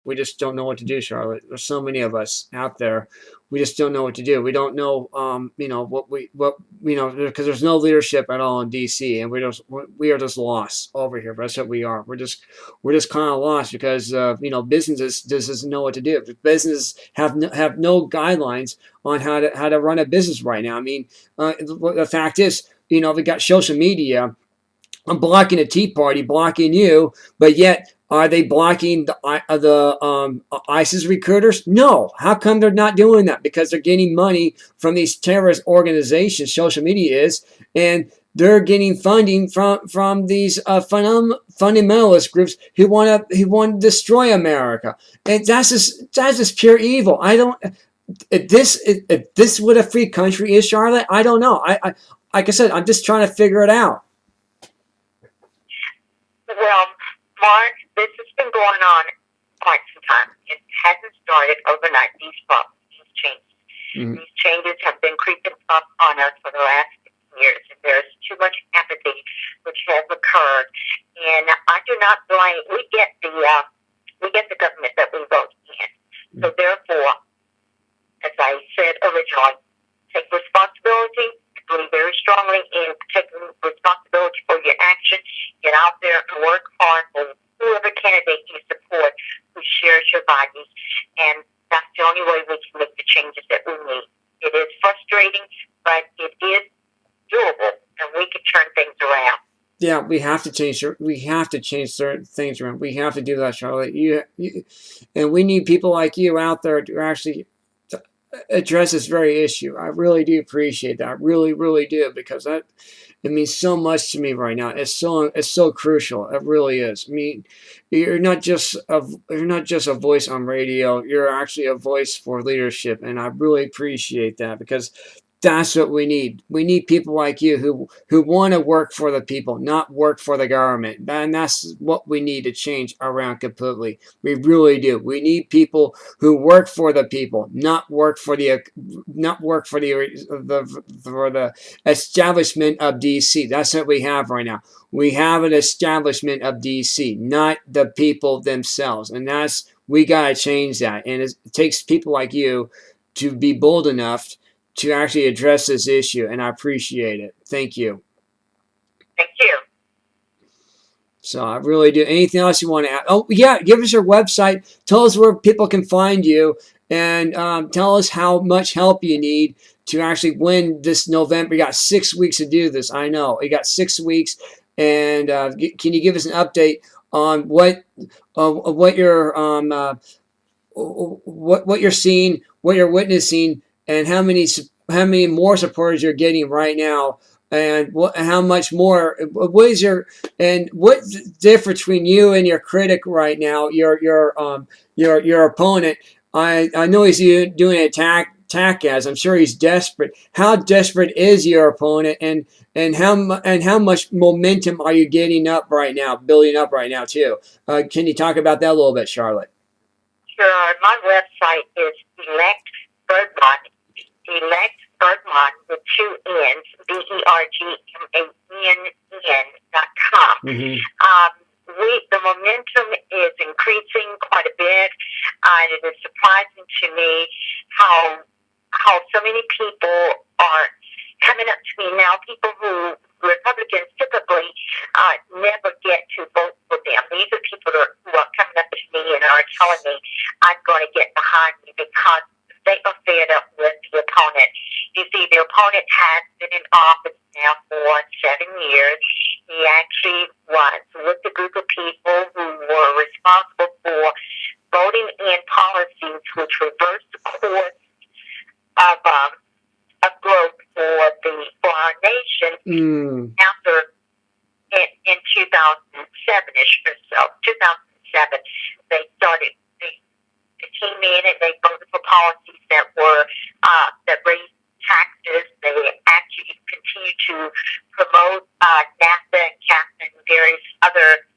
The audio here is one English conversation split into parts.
We just don't know what to do, Charlotte. There's so many of us out there. We just don't know what to do. We don't know, because there's no leadership at all in DC, and we are just lost over here. That's what we are. We're just kind of lost because businesses just doesn't know what to do. Businesses have no guidelines on how to run a business right now. I mean, the fact is, we got social media. I'm blocking a Tea Party, blocking you, but yet are they blocking the ISIS recruiters? No. How come they're not doing that? Because they're getting money from these terrorist organizations. Social media is, and they're getting funding from these fundamentalist groups who want to destroy America, and that's just pure evil. I don't. If this what a free country is, Charlotte, I don't know. I like I said, I'm just trying to figure it out. Well, Mark, this has been going on quite some time. It hasn't started overnight. These problems, these changes. Mm-hmm. These changes have been creeping up on us for the last years, and there's too much apathy which has occurred. And I do not blame. We get the government that we vote in. Mm-hmm. So therefore, as I said originally, take responsibility. Believe very strongly in taking responsibility for your actions. Get out there and work hard for whoever candidate you support who shares your values. And that's the only way we can make the changes that we need. It is frustrating, but it is doable, and we can turn things around. Yeah, we have to change. We have to change certain things around. We have to do that, Charlotte. And we need people like you out there to actually address this very issue. I really do appreciate that. I really, really do, because it means so much to me right now. It's so crucial. It really is. I mean, you're not just a voice on radio. You're actually a voice for leadership, and I really appreciate that, because that's what we need. We need people like you who want to work for the people, not work for the government. And that's what we need to change around completely. We really do. We need people who work for the people, not work for the establishment of DC. That's what we have right now. We have an establishment of DC, not the people themselves. And we got to change that. And it takes people like you to be bold enough to actually address this issue, and I appreciate it. Thank you. Thank you. So I really do. Anything else you want to add? Oh, yeah, give us your website. Tell us where people can find you, and tell us how much help you need to actually win this November. You got 6 weeks to do this. I know. You got 6 weeks, and can you give us an update on what you're seeing, what you're witnessing, and how many more supporters you're getting right now, and how much more? What difference between you and your critic right now? Your opponent. I know he's doing an attack as I'm sure he's desperate. How desperate is your opponent, and how much momentum are you getting up right now, building up right now too? Can you talk about that a little bit, Charlotte? Sure. My website is Bergmann with 2 N's, BERGMANN.com. Mm-hmm. The momentum is increasing quite a bit, and it is surprising to me how so many people are coming up to me now. People who Republicans typically never get to vote for them. These are people who are coming up to me and are telling me I'm going to get behind me because they are fed up with the opponent. You see, the opponent has been in office now for 7 years. He actually was with a group of people who were responsible for voting in policies which reversed the course of growth for our nation after in 2007-ish or so. 2007, they came in and they voted for policies that were that raised taxes. They actually continue to promote NAFTA and CAFTA and various other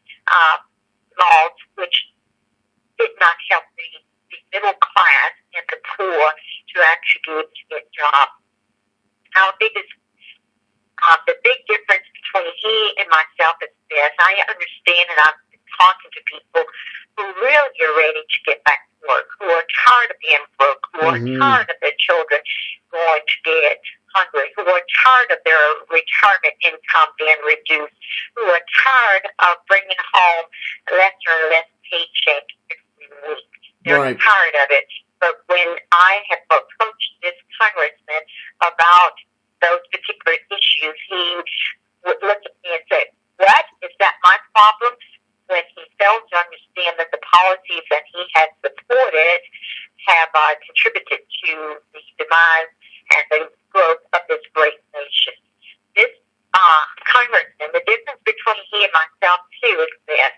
laws which did not help the middle class and the poor to actually be able to get jobs. The big difference between he and myself is this. I understand, and I've been talking to people who really are ready to get are Mm-hmm. tired of their children going to bed hungry, who are tired of their retirement income being reduced, who are tired of bringing home lesser and less paycheck every week. They're Right. tired of it. But when I have approached this congressman about those particular issues, he would look at me and say, "What? Is that my problem?" When he failed to understand that the policies that he has supported have contributed to the demise and the growth of this great nation. This congressman, the difference between he and myself too is this: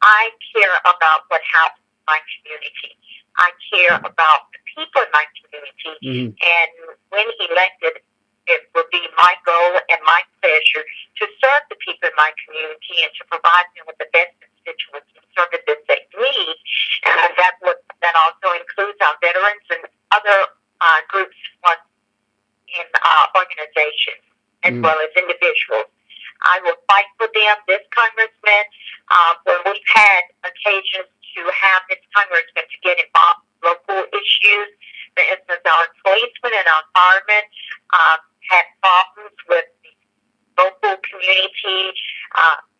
I care about what happens in my community. I care about the people in my community. Mm-hmm. And when elected, it will be my goal and my pleasure to serve the people in my community and to provide them with the best constituents and services they need. And that also includes our veterans and other groups in organizations as well as individuals. I will fight for them. This congressman, when we've had occasions to have this congressman to get involved in local issues, for instance, our policemen and our firemen had problems with the local community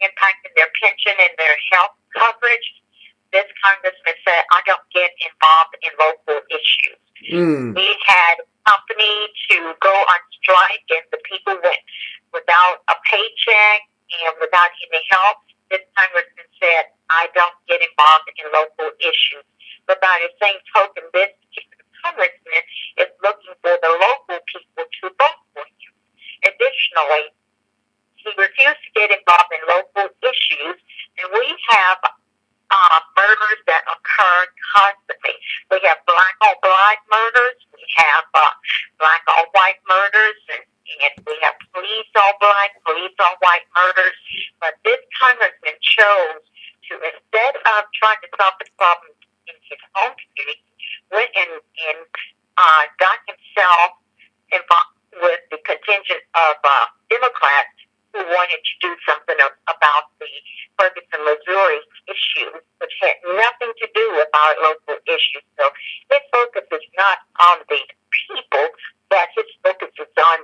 impacting their pension and their health coverage. This congressman said, "I don't get involved in local issues." Mm. We had a company to go on strike, and the people went without a paycheck and without any help. This congressman said, "I don't get involved in local issues." But by the same token, this particular congressman is looking for the local people to vote for him. Additionally, he refused to get involved in local issues, and we have murders that occur constantly. We have black on black murders, we have black on white murders, and we have police on black, police on white murders. But this congressman chose to, instead of trying to solve the problem in his own community, went and got himself involved with the contingent of Democrats who wanted to do something about the Ferguson, Missouri issue, which had nothing to do with our local issues. So his focus is not on the people, but his focus is on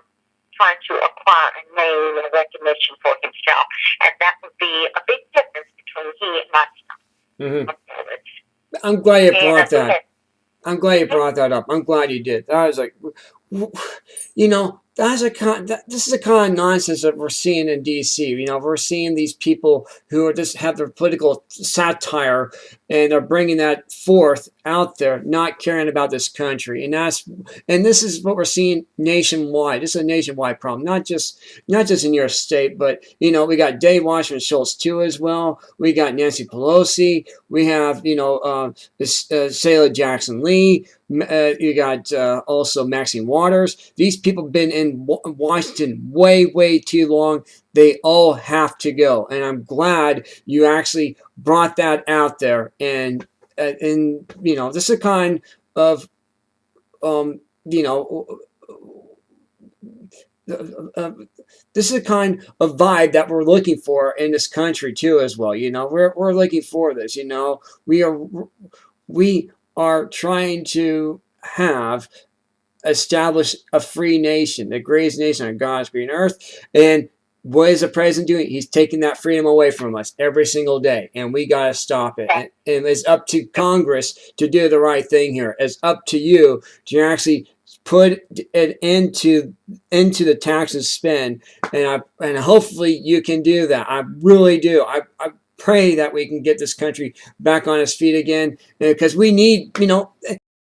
trying to acquire a name and recognition for himself. And that would be a big difference between he and myself. Mm-hmm. I'm glad you brought that. I'm glad you brought that up. I'm glad you did. I was like, you know, this is the kind of nonsense that we're seeing in D.C. You know, we're seeing these people who are just have their political satire and are bringing that forth out there, not caring about this country, and this is what we're seeing nationwide. This is a nationwide problem, not just in your state, but you know, we got Dave Washington Schultz too as well. We got Nancy Pelosi. We have Sarah Jackson Lee. You got also Maxine Waters. These people have been in Washington way too long. They all have to go, and I'm glad you actually brought that out there. And you know, this is a kind of you know. This is a kind of vibe that we're looking for in this country too, as well. You know, we're looking for this. You know, we are trying to establish a free nation, the greatest nation on God's green earth. And what is the president doing? He's taking that freedom away from us every single day, and we got to stop it. And it's up to Congress to do the right thing here. It's up to you to actually put it into the tax and spend, and hopefully you can do that. I really do. I pray that we can get this country back on its feet again, because we need, you know,